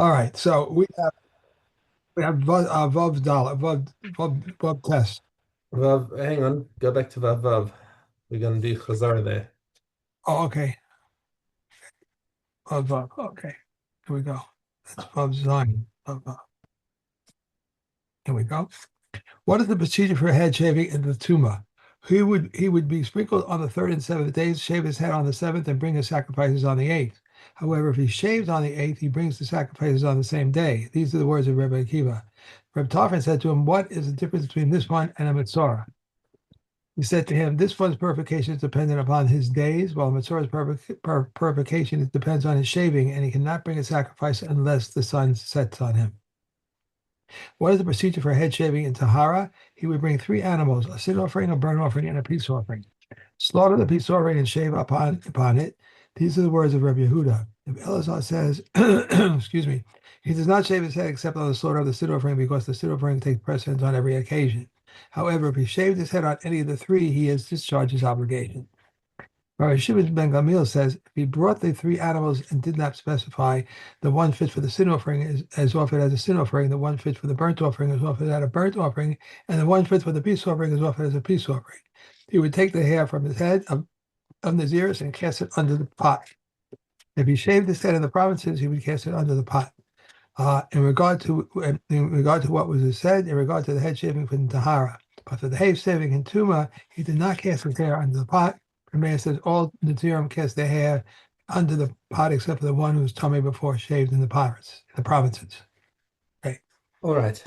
All right. So we have Vav Dal Vav test. Vav, hang on, go back to Vav Vav. We're going to do Chazar there. Oh, okay. Vav. Okay. Here we go. That's Vav Zion. Vav. Here we go. What is the procedure for head shaving in the Tuma? He would be sprinkled on the third and seventh days, shave his head on the seventh, and bring his sacrifices on the eighth. However, if he shaves on the eighth, he brings the sacrifices on the same day. These are the words of Rebbe Akiva. Reb Tarfon said to him, "What is the difference between this one and a mitzvah?" He said to him, "This one's purification is dependent upon his days, while mitzvah's purification depends on his shaving, and he cannot bring a sacrifice unless the sun sets on him." What is the procedure for head shaving in Tahara? He would bring three animals, a sin offering, a burnt offering, and a peace offering. Slaughter the peace offering and shave upon it. These are the words of Rabbi Yehuda. If Elazar says, excuse me, he does not shave his head except on the slaughter of the sin offering because the sin offering takes precedence on every occasion. However, if he shaved his head on any of the three, he has discharged his obligation. Rabbi Shimon ben Gamil says if he brought the three animals and did not specify the one fit for the sin offering is offered as a sin offering, the one fit for the burnt offering is offered as a burnt offering, and the one fit for the peace offering is offered as a peace offering. He would take the hair from his head of Nazirus and cast it under the pot. If he shaved his head in the provinces, he would cast it under the pot. In regard to what was said, in regard to the head shaving from Tahara, but for the head shaving in Tuma, he did not cast his hair under the pot. The man says all Nazirim cast their hair under the pot except for the one who was tummy before shaved in the provinces. Okay. All right.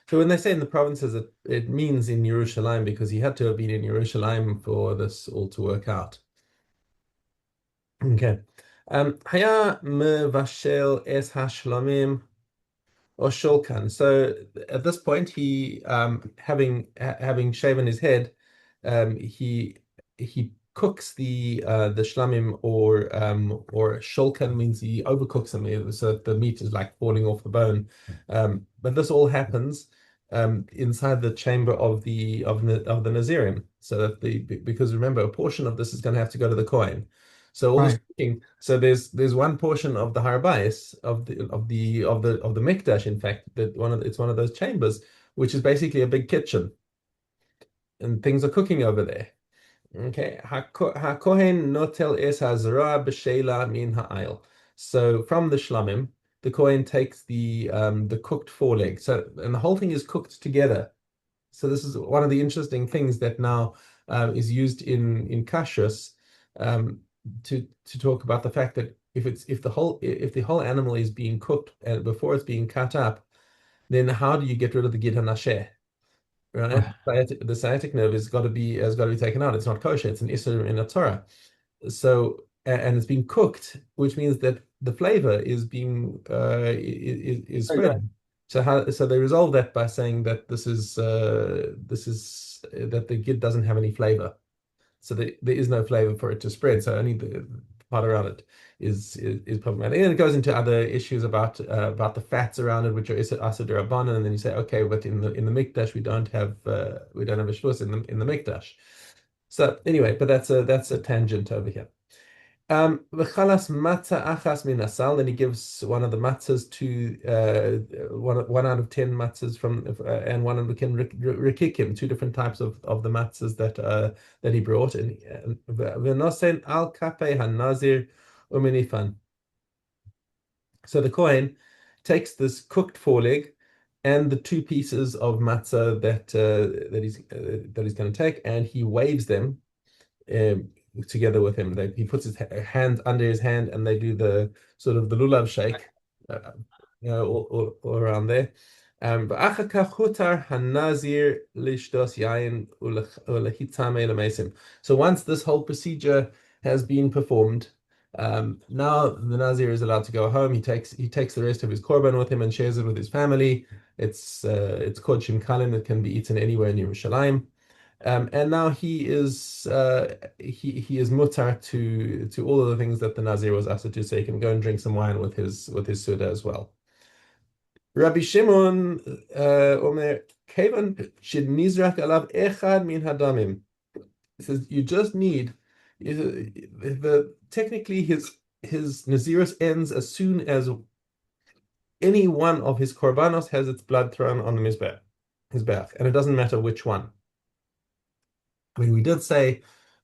So when they say in the provinces, it means in Yerushalayim because he had to have been in Yerushalayim for this all to work out. Okay. Haya mevashel es hashlamim or shulkan. So at this point, he having shaven his head, he cooks the shlamim or shulkan means he overcooks them so that the meat is like falling off the bone. But this all happens inside the chamber of the Nazirim. So that because remember a portion of this is going to have to go to the Kohen. So all this Right. cooking. So there's one portion of the Harabais of the Mikdash, in fact, that it's one of those chambers, which is basically a big kitchen, and things are cooking over there. Okay, HaKohen notel es hazra b'sheila min ha'ayil. So from the shlamim, the Kohen takes the cooked foreleg. So and the whole thing is cooked together. So this is one of the interesting things that now is used in kashrus to talk about the fact that if the whole animal is being cooked and before it's being cut up, then how do you get rid of the gid hanasheh? Right? Right. The sciatic nerve has got to be taken out. It's not kosher. It's an issur in a Torah. So and it's being cooked, which means that the flavor is being is Very spread. good. So they resolve that by saying that this is that the gid doesn't have any flavor. So there is no flavor for it to spread. So only the part around it is problematic. And it goes into other issues about the fats around it, which are asad rabbanan, and then you say, okay, but in the mikdash we don't have a shvus in the mikdash. So anyway, but that's a tangent over here. V'chalas matzah achas min asal. Then he gives one of the matzahs to one out of 10 matzahs from and one of the rikikim, two different types of the matzahs that he brought. And v'nosen al kapei hanazir uminifan. So the Kohen takes this cooked foreleg and the two pieces of matzah that he's going to take, and he waves them um, together with him. He puts his hand under his hand, and they do the sort of the lulav shake, all around there. ואחר כך הותר הנזיר לשתות יין ולחיצם אל המסים. So once this whole procedure has been performed, now the Nazir is allowed to go home. He takes the rest of his korban with him and shares it with his family. It's called shimkalim. It can be eaten anywhere in Yerushalayim. And now he is mutar to all of the things that the Nazir was asked to. So he can go and drink some wine with his Suda as well. Rabbi Shimon Omer Kevan Nizrak alav echad min hadamim. He says you just need technically his Nazirus ends as soon as any one of his korbanos has its blood thrown on the mizbeach, and it doesn't matter which one. I mean, we did say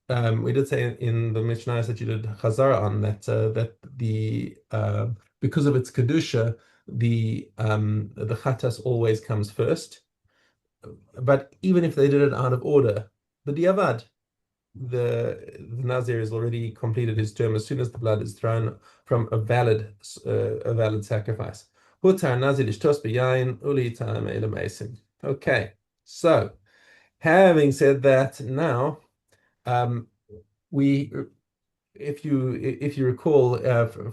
in the Mishnah that you did Chazara on that the because of its kedusha, the chatas always comes first. But even if they did it out of order, the diavad, the Nazir has already completed his term as soon as the blood is thrown from a valid sacrifice. Okay, so having said that, now we if you recall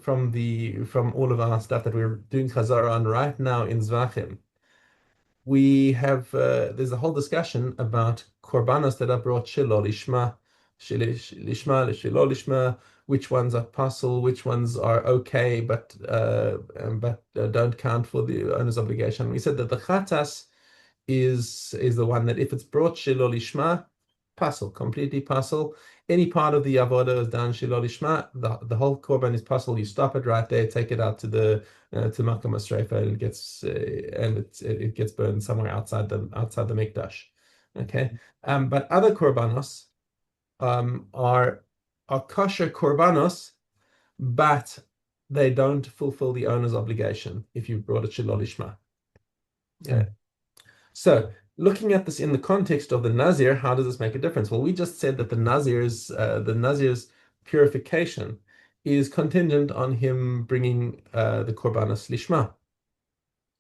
from all of our stuff that we're doing Chazara on right now in Zvachim, we have there's a whole discussion about korbanos that are brought shelo lishma, shelo lishma, which ones are pasul, which ones are okay, but don't count for the owner's obligation. We said that the chatas is the one that if it's brought shelo lishma, pasul, completely pasul. Any part of the avodah is done shelo lishma. The whole korban is pasul. You stop it right there, take it out to the to makom asreifa, and it gets burned somewhere outside the mikdash. Okay, but other korbanos are kosher korbanos, but they don't fulfill the owner's obligation if you brought it shelo lishma. Yeah. So, looking at this in the context of the Nazir, how does this make a difference? Well, we just said that the Nazir's purification is contingent on him bringing the korbanos lishma.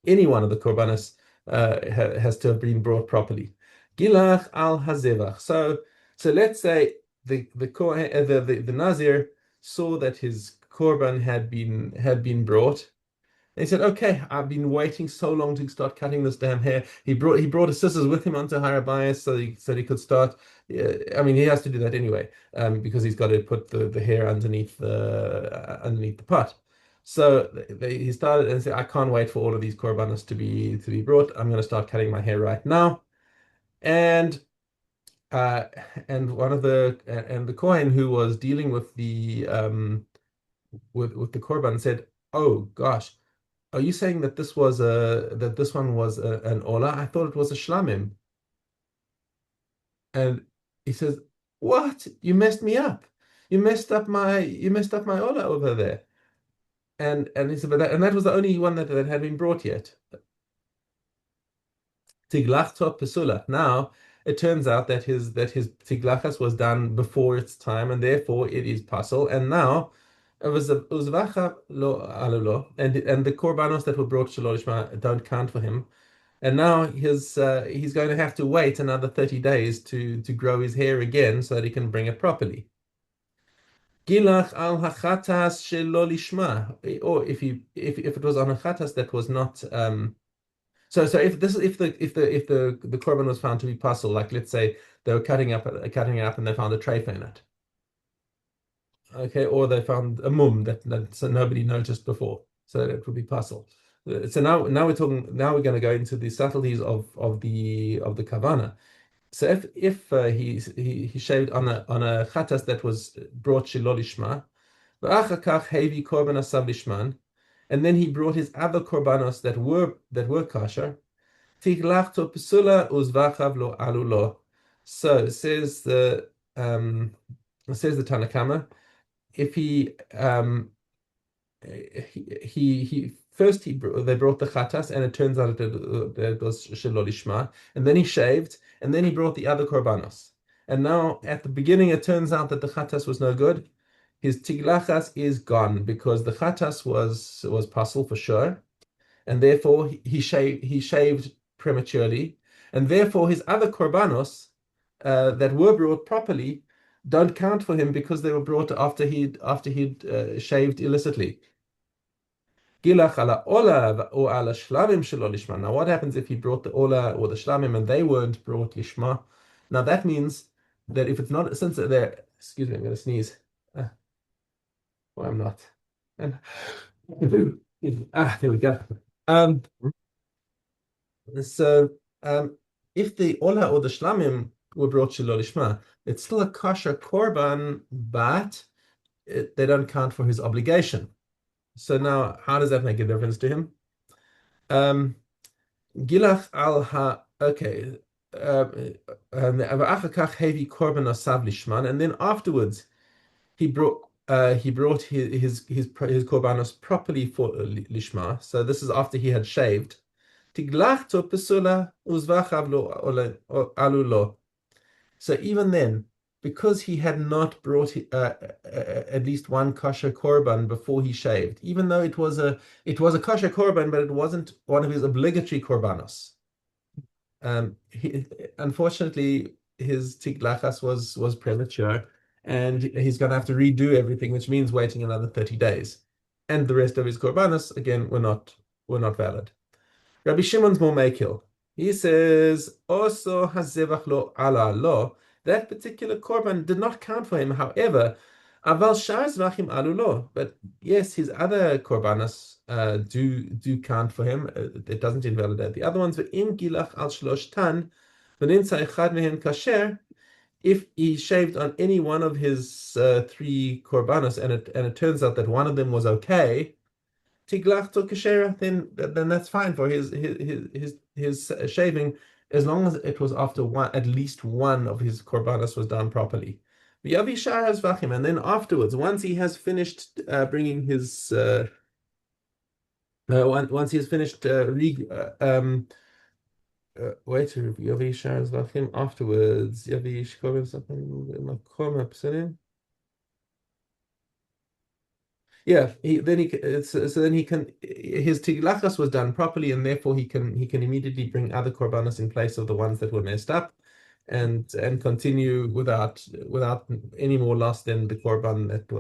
Any one of the korbanos has to have been brought properly. Gilach al hazevach. So let's say the Nazir saw that his korban had been brought. He said, "Okay, I've been waiting so long to start cutting this damn hair." He brought his scissors with him onto Har HaBayis so he could start. I mean, he has to do that anyway, because he's got to put the hair underneath the pot. So he started and said, "I can't wait for all of these korbanos to be brought. I'm going to start cutting my hair right now." And one of the Kohen who was dealing with the with the korban said, "Oh gosh. Are you saying that this one was an ola? I thought it was a shlamim." And he says, "What? You messed me up. You messed up my ola over there." And he said, and that was the only one that had been brought yet. Tiglachto pesula. Now it turns out that his tiglachas was done before its time, and therefore it is pasul. And now it was uzvacha lo alulo, and the korbanos that were brought to Lishma don't count for him. And now he's going to have to wait another 30 days to grow his hair again so that he can bring it properly. Gilach al hachatas shelo lishma, or if it was on a chatas that was not so if the korban was found to be pasul, like let's say they were cutting it up and they found a treifa in it. Okay, or they found a mum that so nobody noticed before, so it would be pasul. So now we're going to go into the subtleties of the kavana. So if he shaved on a chatas that was brought shelo lishma, v'achakach hevi korban asav lishman, and then he brought his other korbanos that were kosher, tiglachto pesula uzvachav lo alulo. So says the Tanakama, if they brought the chatas, and it turns out that it was shelo lishma, and then he shaved, and then he brought the other korbanos. And now at the beginning, it turns out that the chatas was no good. His tiglachas is gone because the chatas was pasul for sure, and therefore he shaved prematurely, and therefore his other korbanos that were brought properly don't count for him because they were brought after he'd shaved illicitly. Gilach ala ola or ala shlamim shelo lishma. Now, what happens if he brought the ola or the shlamim and they weren't brought lishma? Now that means that if it's not, since they're, excuse me, I'm going to sneeze. Well, I'm not. And there we go. So if the ola or the shlamim were brought shelo lishma, it's still a kosher korban, but they don't count for his obligation. So now, how does that make a difference to him? Um, Gilach al ha. Okay. ואחר כך הביא קורבן נוסף לשמן, and then afterwards he brought his korbanos properly for lishma. So this is after he had shaved. Tiglachto pesula uzvachav lo alu lo. So even then, because he had not brought at least one kosher korban before he shaved, even though it was a kosher korban, but it wasn't one of his obligatory korbanos. He, unfortunately, his tiglachas was premature, and he's going to have to redo everything, which means waiting another 30 days. And the rest of his korbanos again were not valid. Rabbi Shimon's more makil. He says, also hazevach lo ala lo. That particular korban did not count for him. However, aval shar zvachim alu lo. But yes, his other korbanos do count for him. It doesn't invalidate the other ones. Ve'im gilach al shlosh tan, v'nimtza echad mehem kasher. If he shaved on any one of his three korbanos, and it turns out that one of them was okay, tiglachto kashera, then that's fine for his shaving, as long as it was after at least one of his korbanos was done properly. V'yavi shar hazvachim, and then afterwards, once he has finished bringing his once he has finished wait, yavi shar hazvachim afterwards, yavi shkorim something makom apsanim. Yeah, then he can his tiglachas was done properly, and therefore he can immediately bring other korbanos in place of the ones that were messed up, and continue without any more loss than the korban that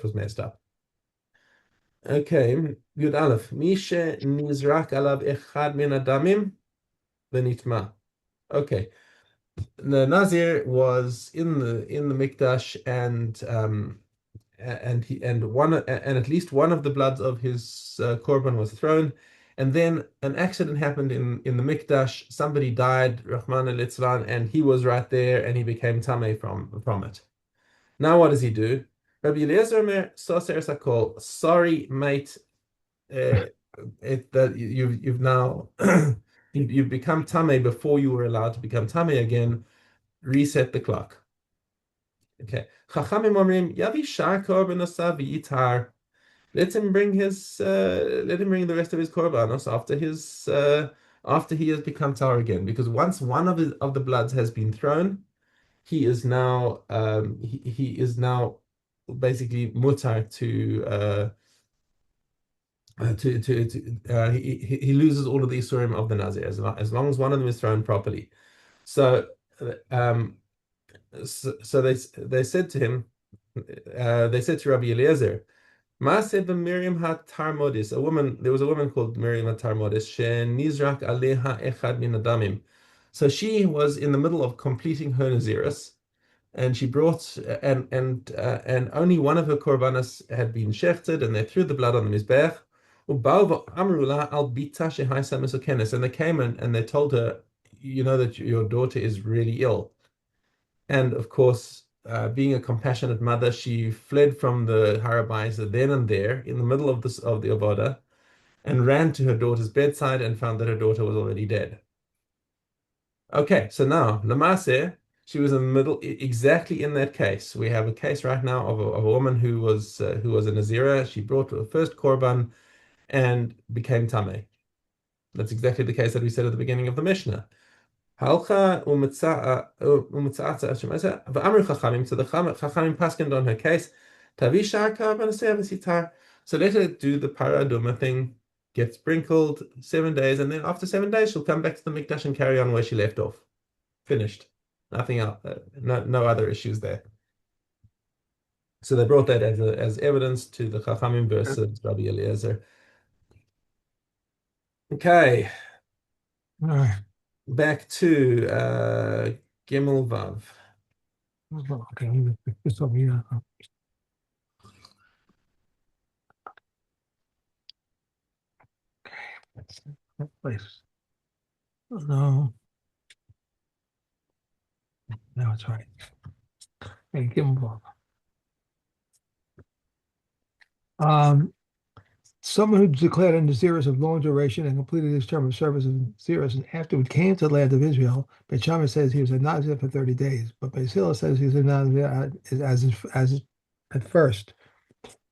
was messed up. Okay, Yud Aleph. Mishe nizrak alav echad min adamim v'nitma. Okay, the Nazir was in the mikdash, and at least one of the bloods of his korban was thrown, and then an accident happened in the mikdash. Somebody died, Rahman al and he was right there, and he became tameh from it. Now what does he do? Rabbi Eliezer Omer, soser sakol. Sorry, mate. That you've now you've become tameh before you were allowed to become tameh again. Reset the clock. Okay. Chachamim omrim yavi shar korban nosav v'yitar. Let him bring the rest of his korbanos after he has become tar again. Because once one of the bloods has been thrown, he is now basically mutar he loses all of the isurim of the Nazir as long as one of them is thrown properly. So they said to him, they said to Rabbi Eliezer, Maaseh Miriam HaTarmodis, there was a woman called Miriam HaTarmodis, Nizrak Aleha Echad Min Adamim. So she was in the middle of completing her Naziris, and she brought and only one of her korbanos had been shechted, and they threw the blood on the mizbech. And they came and they told her, you know that your daughter is really ill. And of course, being a compassionate mother, she fled from the Harabayza then and there in the middle of the Avodah, and ran to her daughter's bedside and found that her daughter was already dead. Okay, so now Lamase, she was in the middle, exactly in that case. We have a case right now of a woman who was a Nazira. She brought her first korban and became tameh. That's exactly the case that we said at the beginning of the Mishnah. Halcha v'amru chachamim. So the chachamim paskened on her case. Tavi shar korban sitar. So let her do the paraduma thing, get sprinkled 7 days, and then after 7 days she'll come back to the mikdash and carry on where she left off. Finished. Nothing else. No other issues there. So they brought that as evidence to the chachamim versus Rabbi Eliezer. Okay. All right. Back to Gimel Vav. Okay, I'm gonna pick this up here. Okay, that place. No, no, it's right. Okay, give him up. Someone who declared a Nazirus of long duration and completed his term of service as Nazirus and afterward came to the land of Israel. Beit Shammai says he was a Nazir for 30 days, but Beit Hillel says he was a Nazir as at first.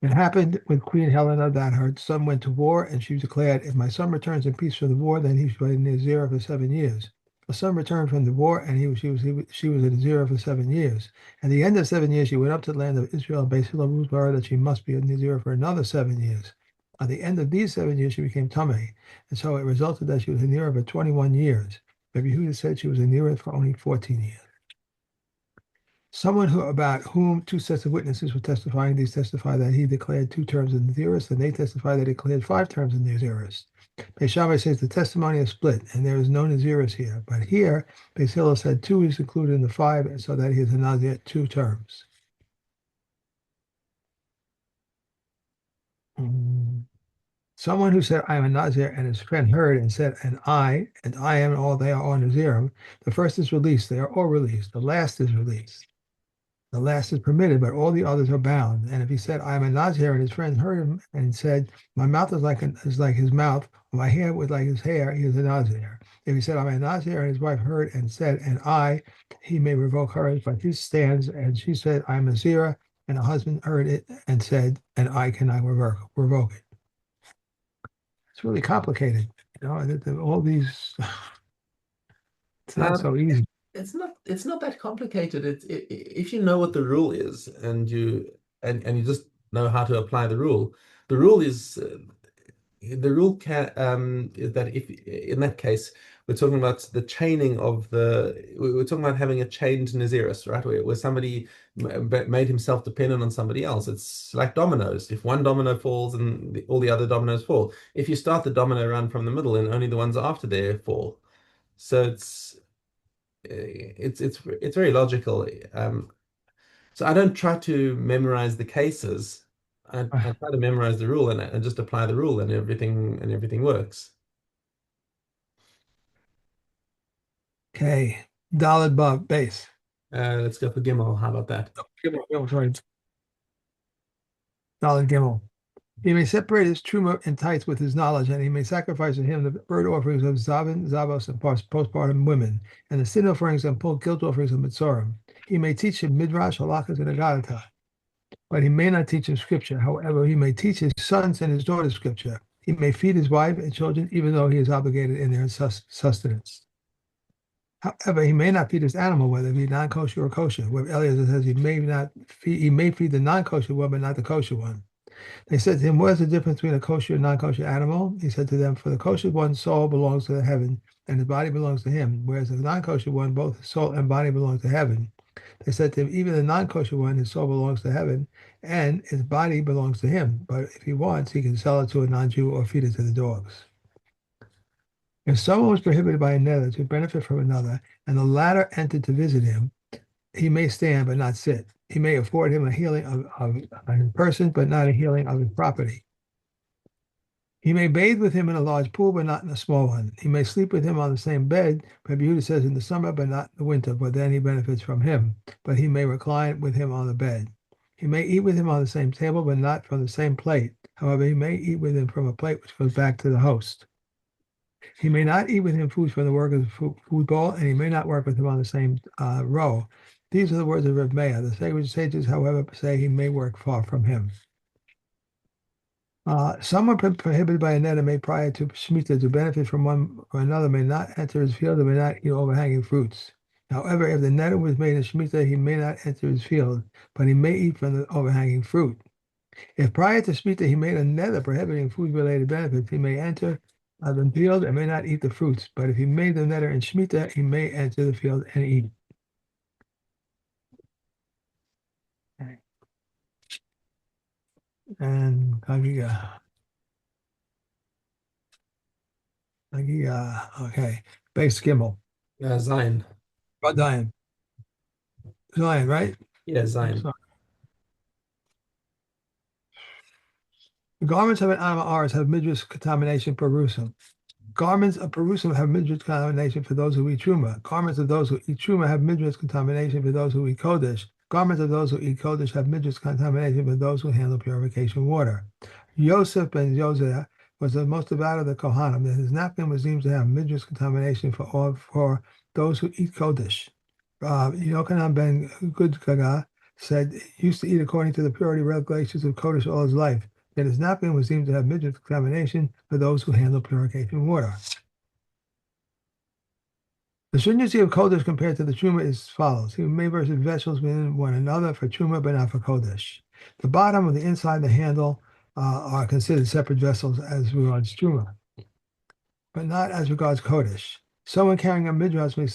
It happened with Queen Helena that her son went to war, and she declared, "If my son returns in peace from the war, then he shall be a Nazir for 7 years." Her son returned from the war, and she was a Nazir for 7 years. At the end of 7 years, she went up to the land of Israel, and Beit Hillel ruled for her that she must be a Nazir for another 7 years. At the end of these 7 years, she became Tameh, and so it resulted that she was a Nazir for 21 years. Rabbi Yehuda said she was a Nazir for only 14 years. Someone who about whom two sets of witnesses were testifying, these testify that he declared 2 terms in the Nazirus, and they testify that he declared 5 terms in the Nazirus. Beis Shammai says the testimony is split, and there is no Nazirus here. But here, Beis Hillel said 2 is included in the 5, and so that he is a Nazir 2 terms. Someone who said, "I am a Nazir," and his friend heard and said, and I am, and all they are all Nazirim. The first is released; they are all released. The last is released. The last is permitted, but all the others are bound. And if he said, "I am a Nazir," and his friend heard him and said, "My mouth is like his mouth, or my hair was like his hair," he is a Nazir. If he said, "I'm a Nazir," and his wife heard and said, he may revoke hers, but his stands, and she said, "I'm a Nazira," and her husband heard it and said, "And I cannot revoke it." It's really complicated. All these, it's not Um, so easy. it's not that complicated. If you know what the rule is and you just know how to apply the rule, the rule is the rule is that if in that case we're talking about the chaining of we're talking about having a chained Naziris, right? Where somebody made himself dependent on somebody else. It's like dominoes. If one domino falls and all the other dominoes fall, if you start the domino run from the middle and only the ones after there fall. So it's very logical. So I don't try to memorize the cases. I try to memorize the rule and just apply the rule and everything works. Okay, Daled Bob base. Let's go for Gimel. How about that? Sorry, Daled Gimel. He may separate his truma and tithes with his knowledge, and he may sacrifice to him the burnt offerings of Zavin, Zavos, and postpartum women, and the sin offerings and guilt offerings of Mitzorim. He may teach him Midrash, Halakhas, and Agadata, but he may not teach him scripture. However, he may teach his sons and his daughters scripture. He may feed his wife and children, even though he is obligated in their sustenance. However, he may not feed his animal, whether it be non-kosher or kosher. Where Eliezer says he may feed the non-kosher one, but not the kosher one. They said to him, "What is the difference between a kosher and non-kosher animal?" He said to them, "For the kosher one's soul belongs to heaven, and his body belongs to him, whereas the non-kosher one, both his soul and body belong to heaven." They said to him, "Even the non-kosher one, his soul belongs to heaven, and his body belongs to him. But if he wants, he can sell it to a non-Jew or feed it to the dogs." If someone was prohibited by another to benefit from another, and the latter entered to visit him, he may stand but not sit. He may afford him a healing of his person, but not a healing of his property. He may bathe with him in a large pool, but not in a small one. He may sleep with him on the same bed, Rabbi Yehuda says in the summer, but not in the winter, for then he benefits from him. But he may recline with him on the bed. He may eat with him on the same table, but not from the same plate. However, he may eat with him from a plate which goes back to the host. He may not eat with him food from the worker's food bowl, and he may not work with him on the same row. These are the words of Reb Meir. The sages, however, say he may work far from him. Someone prohibited by a neder made prior to Shemitah to benefit from one or another may not enter his field and may not eat overhanging fruits. However, if the neder was made in Shemitah, he may not enter his field, but he may eat from the overhanging fruit. If prior to Shemitah he made a neder prohibiting food-related benefits, he may enter the field and may not eat the fruits. But if he made the neder in Shemitah, he may enter the field and eat. Okay. And okay. Base Gimel. Zion. Zion. Zion, right? Yeah, I'm Zion. sorry. The garments of an Amaris have midrash contamination per Rusum. Garments of Perusim have midrash contamination for those who eat Truma. Garments of those who eat Truma have midrash contamination for those who eat Kodesh. Garments of those who eat Kodesh have midrash contamination for those who handle purification water. Yosef ben Josiah was the most devout of the Kohanim, and his napkin was deemed to have midrash contamination for those who eat kodesh. Yochanan ben Gudgaga said he used to eat according to the purity regulations of kodesh all his life. Yet his napkin was deemed to have midrash contamination for those who handle purification water. The stringency of kodesh compared to the truma is as follows: he may versus vessels within one another for truma, but not for kodesh. The bottom of the inside, the handle, are considered separate vessels as regards truma, but not as regards kodesh. Someone carrying a midrash may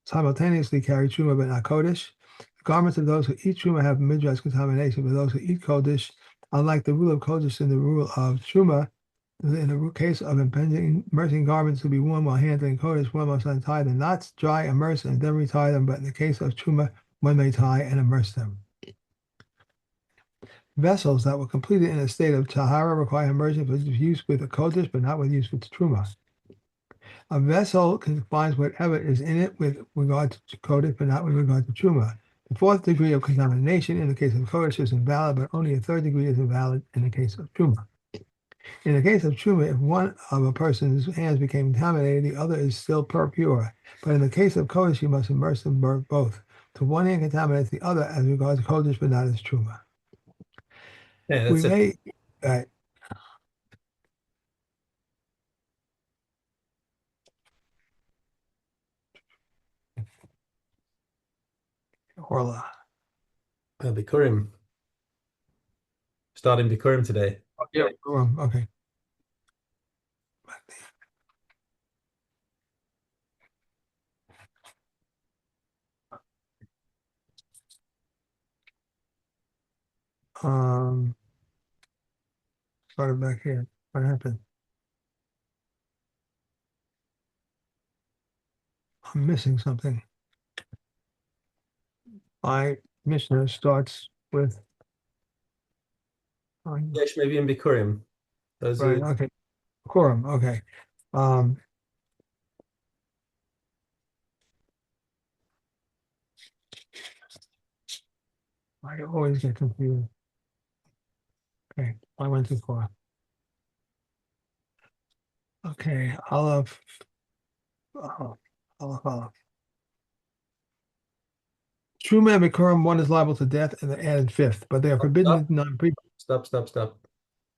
simultaneously carry truma, but not kodesh. The garments of those who eat truma have midrash contamination, but those who eat kodesh, unlike the rule of kodesh and the rule of truma, in the case of immersing garments to be worn while handling kodesh, one must untie the knots, dry, immerse, and then retie them. But in the case of truma, one may tie and immerse them. Vessels that were completed in a state of tahara require immersion for use with the kodesh, but not with use with truma. A vessel confines whatever is in it with regard to kodesh, but not with regard to truma. The fourth degree of contamination in the case of kodesh is invalid, but only a third degree is invalid in the case of truma. In the case of truma, if one of a person's hands became contaminated, the other is still pure. But in the case of kodesh, you must immerse them both. To one hand contaminates the other as regards kodesh, but not as truma. Yeah, We that's it. may, Orla. Bikurim. Starting Bikurim today. Yeah. Okay. Um, Started back here. What happened? I'm missing something. My Mishna starts with Yesh, maybe in Bikurim. Those right. are Okay. Quorum. Okay. Um, I always get confused. Okay. I went too far. Okay. Aleph. Aleph. True man Bikurim, one is liable to death and the added fifth, but they are forbidden stop, non-pre. stop.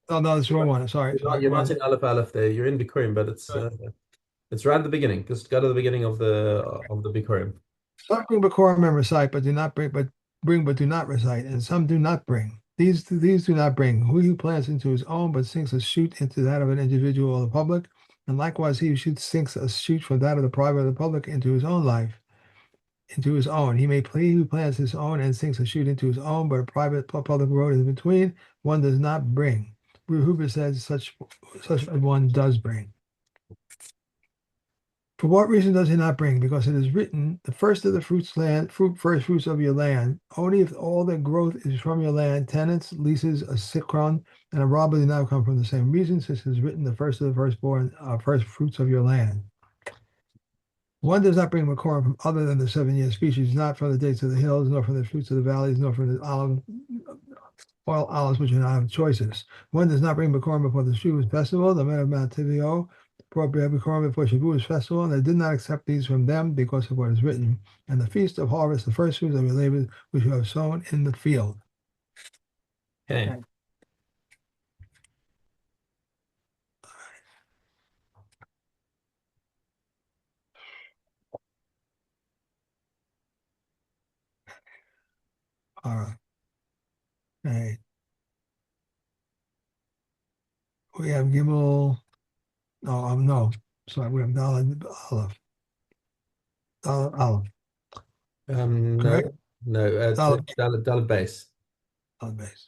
Oh no, that's the wrong one. Sorry. You're not in Aleph there. You're in Bikurim, but it's right at the beginning. Just go to the beginning of the Bikurim. Some bring Bikurim and recite, but do not bring but do not recite, and some do not bring. These do not bring. Who plants into his own, but sinks a shoot into that of an individual or the public, and likewise he who sinks a shoot from that of the private or the public into his own life, into his own. He may plead who plants his own and sinks a shoot into his own, but a private public road is between. One does not bring. Hoover says such a one does bring. For what reason does he not bring? Because it is written, the first of the first fruits of your land, only if all the growth is from your land, tenants, leases, a sikron, and a robber do not come from the same reason, since it is written, the first of the firstborn, first fruits of your land. One does not bring Makorim from other than the 7-year species, not from the dates of the hills, nor from the fruits of the valleys, nor from the olives which are not of choices. One does not bring Bikurim before the Shavuos festival. The men of Mount Tivio brought Bikurim before Shavuos festival, and they did not accept these from them because of what is written. And the feast of harvest, the first fruits of your labor, which you have sown in the field. Okay. All right. Okay. We have Gimel. No. Sorry, we have Dalet Aleph. Aleph. Correct? No, Dalet Dalet base. base.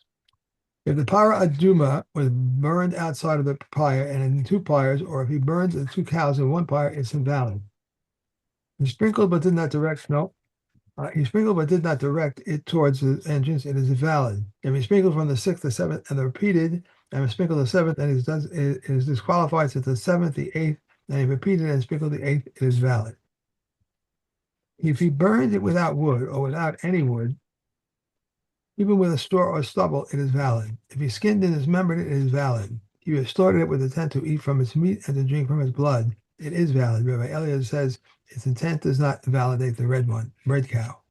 If the para aduma was burned outside of the pyre and in 2 pyres, or if he burns the 2 cows in 1 pyre, it's invalid. He sprinkled but did not direct. No, he sprinkled but did not direct it towards the entrance. It is invalid. If he sprinkled from the 6th, the 7th, and the repeated, and he sprinkled the 7th, and it is disqualified since the 7th, the 8th, and he repeated and sprinkled the 8th, it is valid. If he burned it without wood or without any wood, Even with a straw or stubble, it is valid. If he skinned and dismembered it, it is valid. If you slaughtered it with intent to eat from its meat and to drink from its blood, it is valid. Rabbi Eliezer says its intent does not validate the red cow.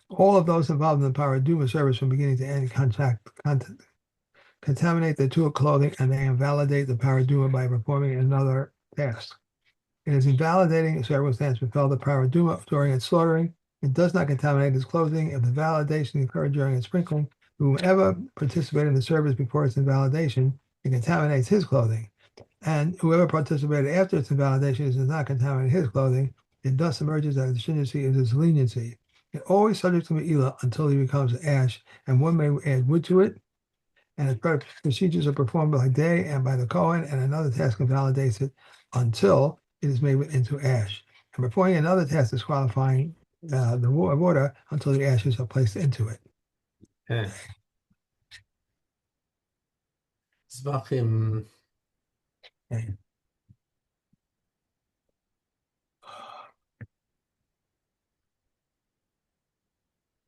All of those involved in the paraduma service from beginning to end contaminate the tool clothing and they invalidate the paraduma by performing another task. It is invalidating circumstance befell the paraduma during its slaughtering. It does not contaminate his clothing. If the validation occurred during its sprinkling, whoever participated in the service before its invalidation, it contaminates his clothing. And whoever participated after its invalidation does not contaminate his clothing. It thus emerges that the stringency is its leniency. It always subject to Me'ilah until he becomes ash, and one may add wood to it, and its procedures are performed by day and by the Kohen, and another task invalidates it until it is made into ash. And performing another task disqualifying the water until the ashes are placed into it. Okay. Zvachim. Okay.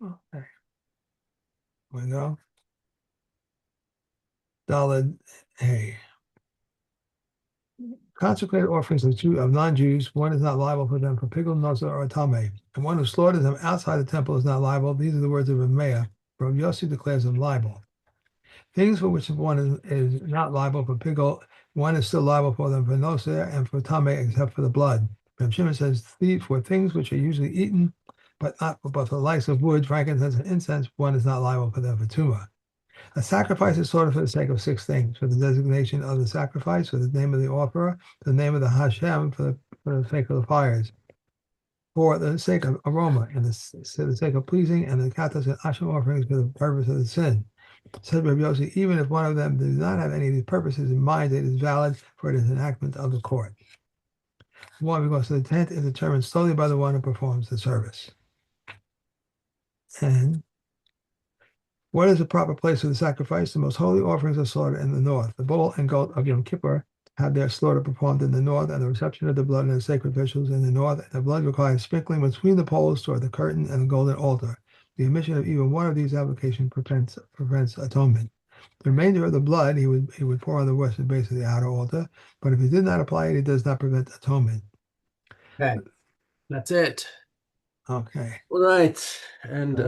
Okay. Here we go. Daled Hey. Consecrated offerings of non-Jews, one is not liable for them for pickle, nazir, or tame, and one who slaughters them outside the temple is not liable. These are the words of Rameah. Rav Yossi declares them liable. Things for which one is not liable for pickle, one is still liable for them for nazir and for tame, except for the blood. Rav Shimon says for things which are usually eaten, but for the likes of wood, frankincense, and incense, one is not liable for them for tumah. A sacrifice is slaughtered for the sake of 6 things: for the designation of the sacrifice, for the name of the offerer, for the name of the Hashem, for the sake of the fires, for the sake of aroma, and for the sake of pleasing, and the katas and asham offerings for the purpose of the sin. Said Rabbi Yossi, even if one of them does not have any of these purposes in mind, it is valid, for it is enactment of the court. One, because the intent is determined solely by the one who performs the service. And what is the proper place for the sacrifice? The most holy offerings are slaughtered in the north. The bull and goat of Yom Kippur have their slaughter performed in the north, and the reception of the blood in the sacred rituals in the north. And the blood requires sprinkling between the poles toward the curtain and the golden altar. The omission of even one of these applications prevents atonement. The remainder of the blood he would pour on the western base of the outer altar, but if he did not apply it, it does not prevent atonement. Okay, that's it. Okay. All right, and